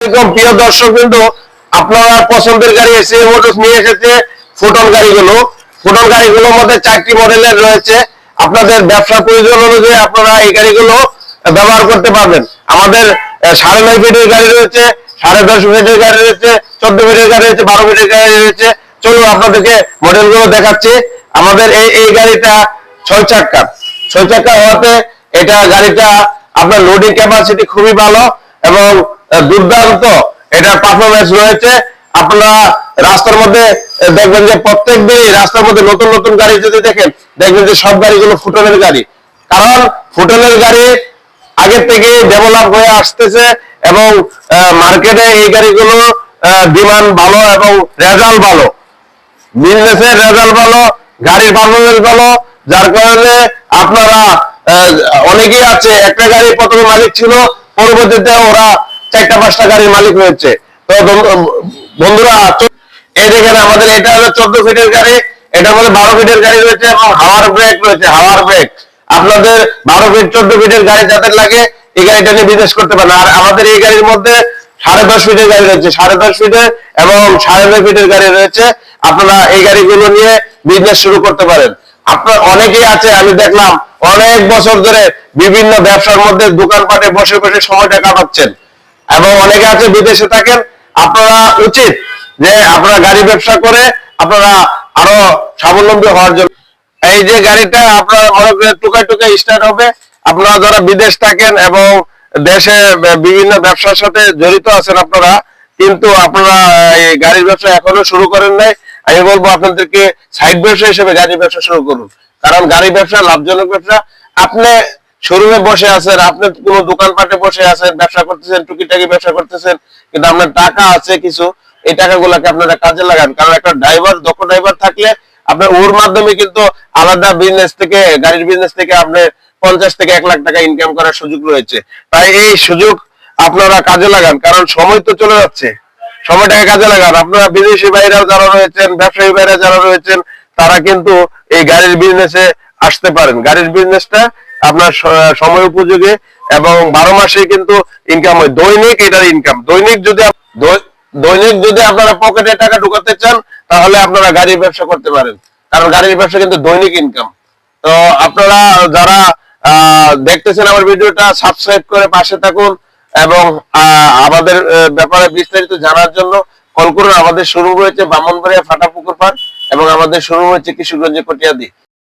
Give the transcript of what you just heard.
প্রিয় দর্শক বিন্দু, আপনারা পছন্দের গাড়ি এসএ মোটরস নিয়ে এসেছে ফুটন গাড়িগুলো। ফুটন গাড়িগুলোর মধ্যে 4টি মডেলের রয়েছে। আপনাদের ব্যবসা প্রয়োজন অনুযায়ী আপনারা এই গাড়িগুলো ব্যবহার করতে পারবেন। আমাদের 9.5 ফিটের গাড়ি রয়েছে, 10.5 ফিটের গাড়ি রয়েছে, 14 ফিটের গাড়ি রয়েছে, 12 ফিটের গাড়ি রয়েছে। চলুন আপনাদেরকে মডেলগুলো দেখাচ্ছি। আমাদের এই গাড়িটা 6 চাকা হওয়াতে এটা গাড়িটা আপনার লোডিং ক্যাপাসিটি খুবই ভালো এবং দুর্দান্ত এটা পারফরমেন্স রয়েছে। আপনারা রাস্তার মধ্যে দেখবেন যে প্রত্যেক দিনই রাস্তার মধ্যে নতুন নতুন গাড়ি যদি দেখেন, দেখবেন যে সব গাড়িগুলো ফুটনের গাড়ি। কারণ ফুটনের গাড়ি আগে থেকে ডেভেলপ হয়ে আসতেছে এবং মার্কেটে এই গাড়িগুলো ডিমান্ড ভালো এবং রেজাল্ট ভালো, বিজনেসের রেজাল্ট ভালো, গাড়ির পারফরমেন্স ভালো। যার কারণে আপনারা অনেকেই আছে একটা গাড়ি প্রথমে মালিক ছিল, পরবর্তীতে ওরা 4টা-5টা গাড়ির মালিক হয়েছে। তো বন্ধুরা, এই দেখেন আমাদের এটা হলো 14 ফিটের গাড়ি, এটার মধ্যে 12 ফিটের গাড়ি রয়েছে এবং হাওয়ার ব্রেক রয়েছে। হাওয়ার ব্রেক আপনাদের 12 ফিট 14 ফিটের গাড়ি যাদের লাগে এই গাড়িটা নিয়ে বিজনেস করতে পারেন। আর আমাদের এই গাড়ির মধ্যে 10.5 ফিটের গাড়ি রয়েছে, 10.5 ফিটের এবং 9.5 ফিটের গাড়ি রয়েছে। আপনারা এই গাড়িগুলো নিয়ে বিজনেস শুরু করতে পারেন। আপনার অনেকেই আছে, আমি দেখলাম অনেক বছর ধরে বিভিন্ন ব্যবসার মধ্যে দোকানপাটে বসে বসে সময়টা কাটাচ্ছেন এবং অনেকে আছে বিদেশে থাকেন। আপনারা উচিত যে আপনারা গাড়ি ব্যবসা করে আপনারা আরো স্বাবলম্বী হওয়ার জন্য এই যে গাড়িটা আপনার মনে করেন টুকায় টুকায় স্টার্ট হবে। আপনারা যারা বিদেশ থাকেন এবং দেশে বিভিন্ন ব্যবসার সাথে জড়িত আছেন আপনারা, কিন্তু আপনারা এই গাড়ির ব্যবসা এখনো শুরু করেন নাই, আমি বলবো আপনাদেরকে সাইড ব্যবসা হিসেবে গাড়ি ব্যবসা শুরু করুন। কারণ গাড়ি ব্যবসা লাভজনক ব্যবসা। আপনি শোরুমে বসে আছেন, আপনি কোন দোকানপাটে বসে আছেন, ব্যবসা করতেছেন, টুকিটাকি ব্যবসা করতেছেন, কিন্তু আপনার টাকা আছে কিছু, এই টাকাগুলোকে আপনারা কাজে লাগান। কারণ একটা ড্রাইভার, দক্ষ ড্রাইভার থাকলে আপনার ওর মাধ্যমে কিন্তু আলাদা বিজনেস থেকে, গাড়ির বিজনেস থেকে আপনি 50 থেকে 1 লাখ টাকা ইনকাম করার সুযোগ রয়েছে। তাই এই সুযোগ আপনারা কাজে লাগান, কারণ সময় তো চলে যাচ্ছে, সময়টাকে কাজে লাগান। আপনারা বিদেশি ভাইরা যারা রয়েছেন, ব্যবসায়ী ভাইরা যারা রয়েছেন, তারা কিন্তু এই গাড়ির বিজনেসে আসতে পারেন। গাড়ির বিজনেসটা আপনার সময় উপযোগী এবং 12 মাসে কিন্তু ইনকাম হয়। দৈনিক এটার ইনকাম, দৈনিক যদি আপনারা পকেটে টাকা ঢুকাতে চান তাহলে আপনারা গাড়ির ব্যবসা করতে পারেন, কারণ গাড়ির ব্যবসা কিন্তু দৈনিক ইনকাম। তো আপনারা যারা দেখতেছেন আমার ভিডিওটা, সাবস্ক্রাইব করে পাশে থাকুন এবং আমাদের ব্যাপারে বিস্তারিত জানার জন্য কল করুন। আমাদের শোরুম রয়েছে ব্রাহ্মণবাড়িয়া ফাটাপুকুর পাড় এবং আমাদের শোরুম হচ্ছে কিশোরগঞ্জে কটিয়াদি।